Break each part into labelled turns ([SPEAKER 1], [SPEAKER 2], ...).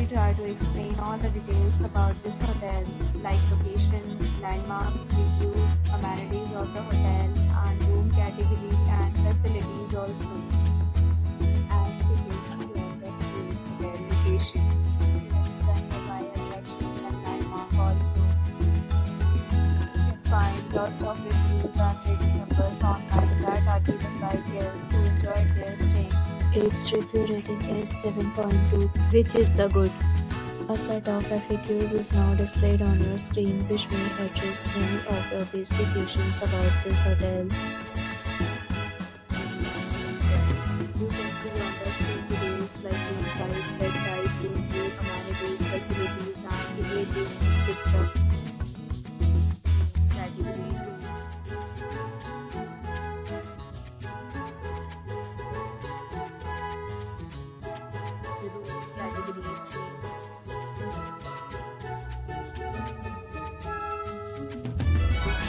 [SPEAKER 1] will try to explain all the details about this hotel, like location, landmark, reviews, amenities of the hotel, and room category and facilities also. As you can see on the screen, hotel location, it's under by attractions and landmark also. You can find lots of reviews and rating numbers online that are given by guests who enjoyed their stay. Its review rating is 7.2, which is the good. A set of FAQs is now displayed on your screen, which may address many of your basic questions about this hotel. You can see on the screen details like room type, bed type, room view, amenities, facilities, and ratings, etc. Category 2. Category 3.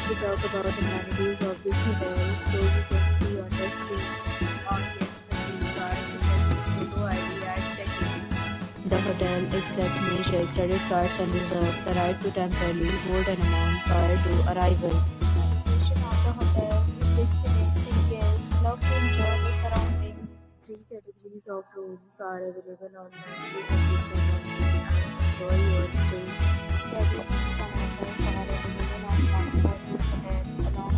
[SPEAKER 1] We talk about the amenities of this hotel, so you can see on the screen. All guests will be required to fetch photo ID at check-in. The hotel accepts major credit cards and reserves the right to temporarily hold an amount prior to arrival. Location of the hotel is excellent and guests love to enjoy the surrounding. Three categories of rooms are available online. You can book them online and enjoy your stay. Several rooms and hotels are available online for this hotel along